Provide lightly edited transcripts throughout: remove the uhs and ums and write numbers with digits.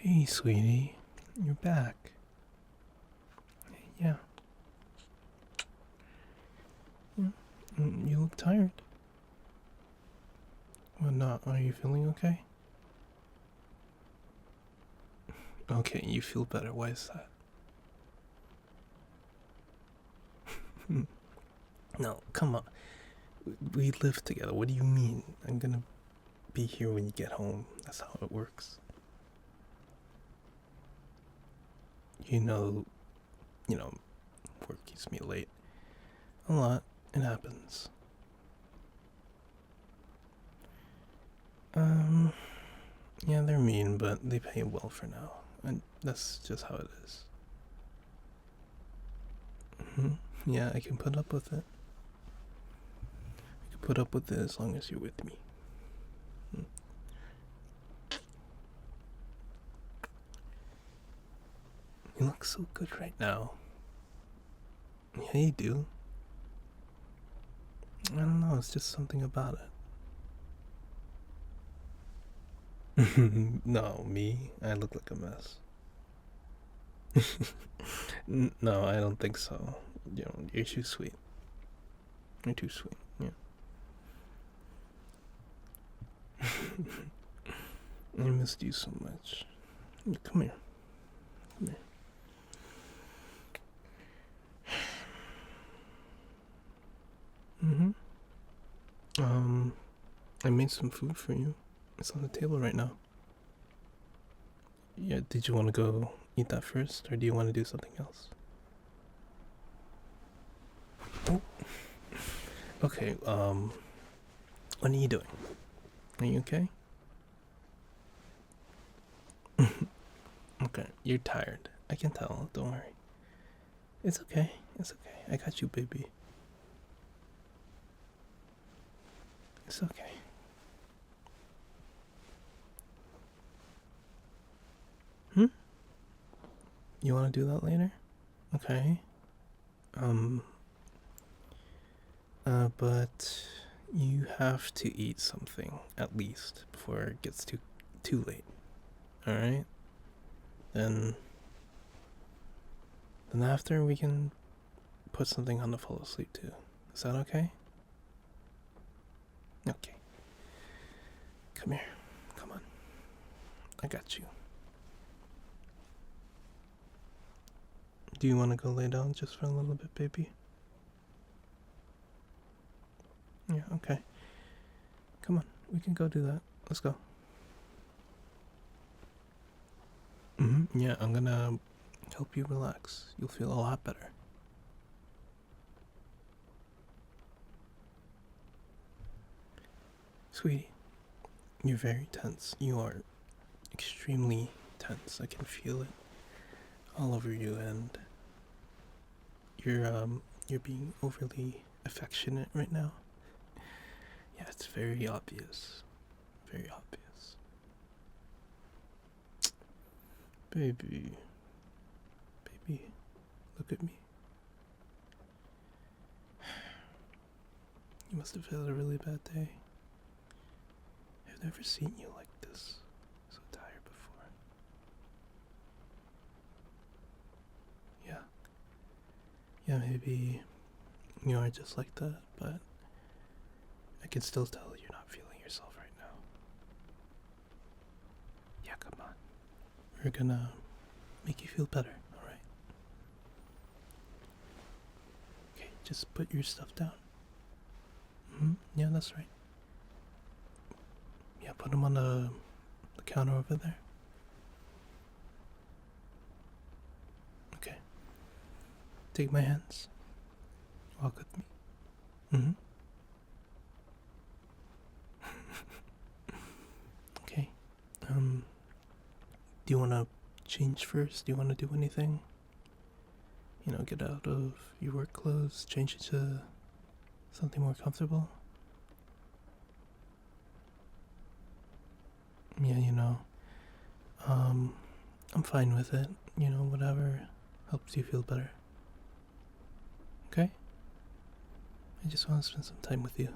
Hey, sweetie, you're back. Yeah, yeah. You look tired. Well, not. Are you feeling okay? Okay, you feel better. Why is that? No, come on. We live together. What do you mean? I'm gonna be here when you get home. That's how it works. You know, you know, work keeps me late. A lot. It happens. Um, yeah, they're mean, but they pay well for now. And that's just how it is. Yeah, I can put up with it. I can put up with it as long as you're with me. Mm. You look so good right now. Yeah, you do. I don't know, it's just something about it. No, me? I look like a mess. No, I don't think so. You're too sweet. You're too sweet. Yeah. I missed you so much. Come here. Come here. Mm-hmm. Um, I made some food for you. It's on the table right now. Yeah, did you want to go eat that first, or do you want to do something else? Oh, okay. What are you doing? Are you okay? Okay, you're tired. I can tell. Don't worry. It's okay. It's okay. I got you, baby. It's okay. Hmm? You want to do that later? Okay. Um, but you have to eat something at least before it gets too late. All right? Then after we can put something on to fall asleep too. Is that okay? Okay. Come here. Come on. I got you. Do you want to go lay down just for a little bit, baby? Yeah, okay. Come on. We can go do that. Let's go. Yeah, I'm gonna help you relax. You'll feel a lot better. Sweetie, you're very tense. You are extremely tense. I can feel it all over you, and you're being overly affectionate right now. Yeah, it's very obvious. Very obvious. Baby. Baby, look at me. You must have had a really bad day. I've never seen you like this. So tired before. Yeah. Yeah, maybe you are just like that, but I can still tell you're not feeling yourself right now. Yeah, come on. We're gonna make you feel better, alright? Okay, just put your stuff down. Yeah, that's right. Yeah, put them on the counter over there. Okay. Take my hands. Walk with me. Mm-hmm. Okay. Do you want to change first? Do you want to do anything? Get out of your work clothes, change into something more comfortable? Yeah, um, I'm fine with it. Whatever helps you feel better. Okay? I just want to spend some time with you.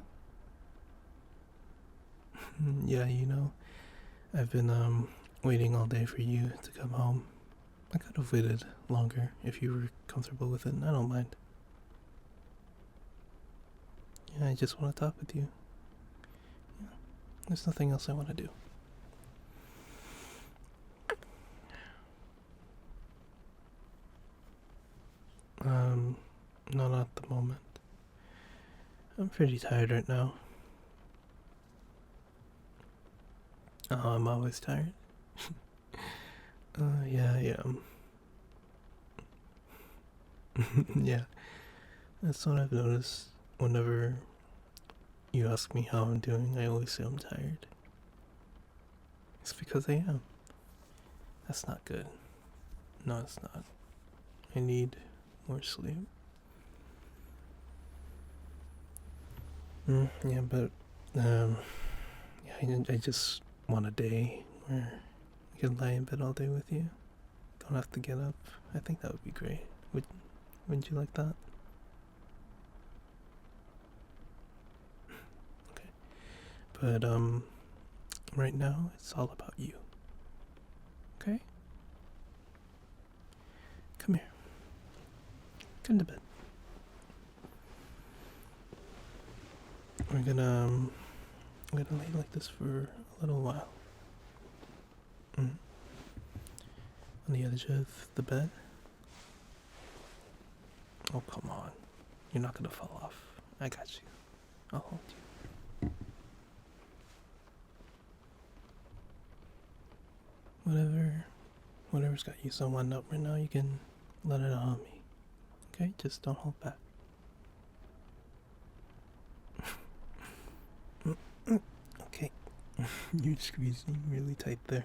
Yeah, I've been waiting all day for you to come home. I could have waited longer if you were comfortable with it, and I don't mind. Yeah, I just want to talk with you. Yeah, there's nothing else I want to do. Not at the moment. I'm pretty tired right now. Oh, I'm always tired. Yeah, I am. Yeah, that's what I've noticed. Whenever you ask me how I'm doing, I always say I'm tired. It's because I am. That's not good. No, it's not. I need more sleep. Yeah, but yeah, I just want a day where I can lie in bed all day with you. Don't have to get up. I think that would be great. Wouldn't you like that? Okay. But right now it's all about you. Okay? Come here. Come to bed. We're gonna lay like this for a little while. Mm. On the edge of the bed. Oh, come on. You're not gonna fall off. I got you. I'll hold you. Whatever's got you so wound up right now, you can let it on me. Okay? Just don't hold back. Okay. You're squeezing really tight there.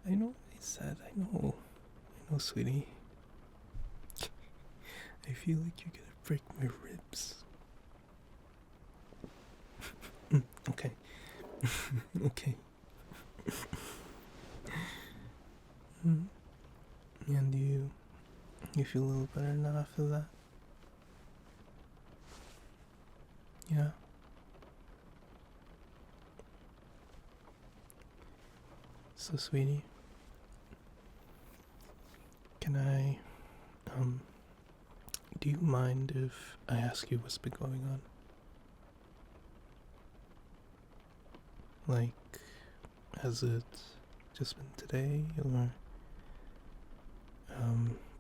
I know what I said. I know, sweetie. I feel like you're gonna break my ribs. Okay. Okay. And you feel a little better now after that? Yeah. So, sweetie, can I, do you mind if I ask you what's been going on? Like, has it just been today, or,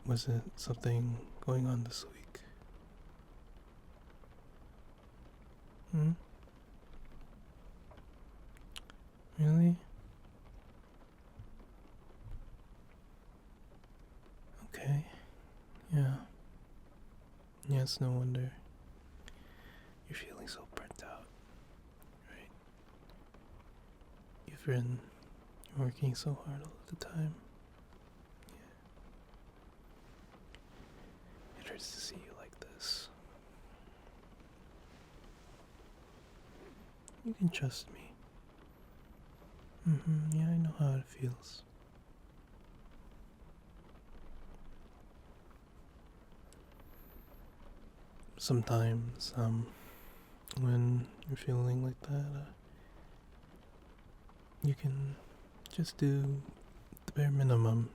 was it something going on this week? Hmm? Really? Okay. Yeah. Yeah, it's no wonder you're feeling so burnt out, right? You're working so hard all of the time. Yeah. It hurts to see you like this. You can trust me. Yeah, I know how it feels. Sometimes, when you're feeling like that, you can just do the bare minimum,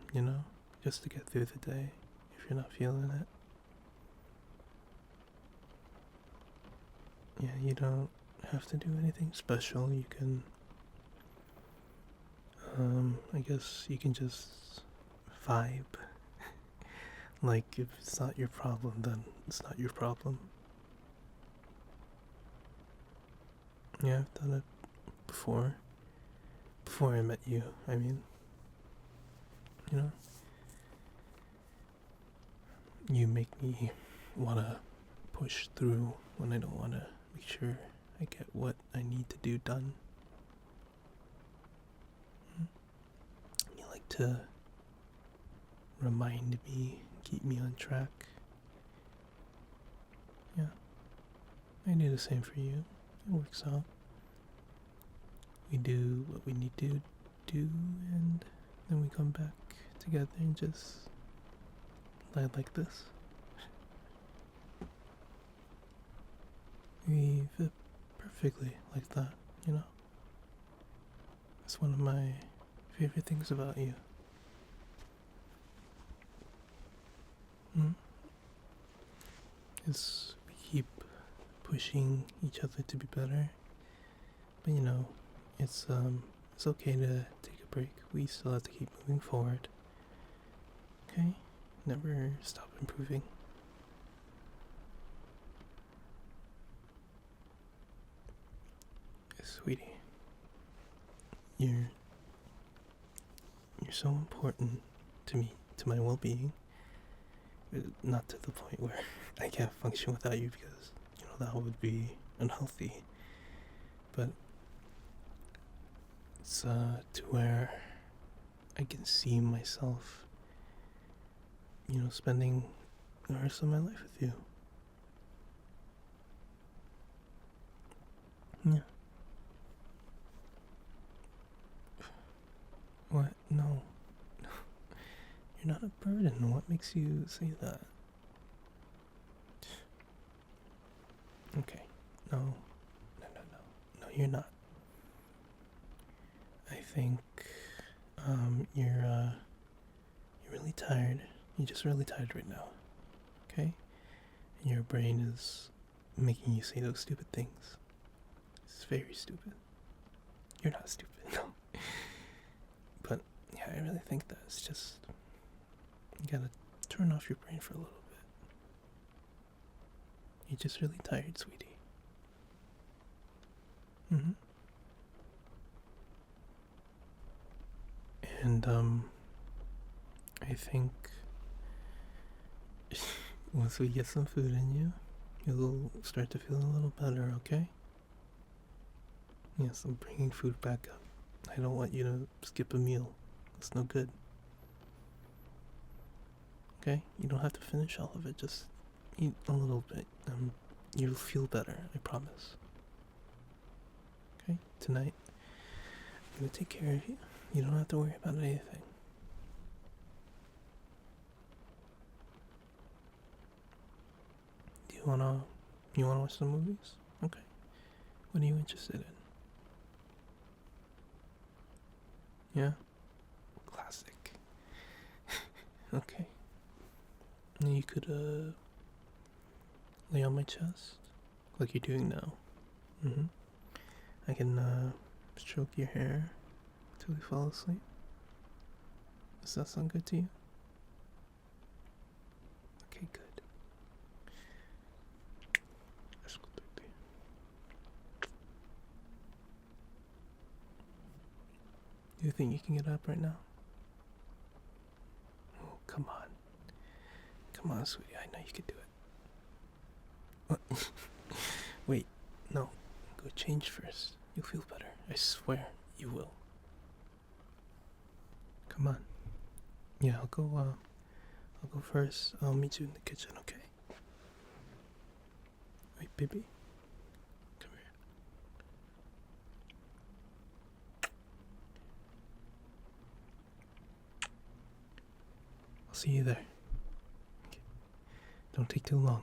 just to get through the day if you're not feeling it. Yeah, you don't have to do anything special. You can, I guess you can just vibe. Like, if it's not your problem, then it's not your problem. Yeah, I've done it before. Before I met you, I mean. You know? You make me wanna push through when I don't wanna make sure I get what I need to do done. You like to remind me, keep me on track. Yeah, I do the same for you. It works out. We do what we need to do, and then we come back together and just lie like this. We fit perfectly like that, It's one of my favorite things about you. Mm? Is we keep pushing each other to be better, but it's okay to take a break. We still have to keep moving forward. Okay? Never stop improving. Sweetie, you're you're so important to me, to my well-being. Not to the point where I can't function without you because that would be unhealthy. But it's to where I can see myself, spending the rest of my life with you. Yeah. What? No. You're not a burden. What makes you say that? Okay. No. No, no, no. No, you're not. I think you're really tired. You're just really tired right now. Okay? And your brain is making you say those stupid things. It's very stupid. You're not stupid, no. But yeah, I really think that it's just you gotta turn off your brain for a little bit. You're just really tired, sweetie. Mm-hmm. And I think once we get some food in you, you'll start to feel a little better, okay? Yes, I'm bringing food back up. I don't want you to skip a meal. It's no good. Okay? You don't have to finish all of it. Just eat a little bit. You'll feel better. I promise. Okay? Tonight, I'm gonna take care of you. You don't have to worry about anything. Do you wanna watch some movies? Okay. What are you interested in? Yeah? Classic. Okay. Now you could lay on my chest like you're doing now. Mm-hmm. I can stroke your hair till you fall asleep. Does that sound good to you? Okay, good. Do you think you can get up right now? Oh, come on. Come on, sweetie. I know you can do it. What? Wait, no. Go change first. You'll feel better. I swear you will. Come on. Yeah, I'll go first. I'll meet you in the kitchen, okay? Wait, baby. Come here. I'll see you there. Okay. Don't take too long.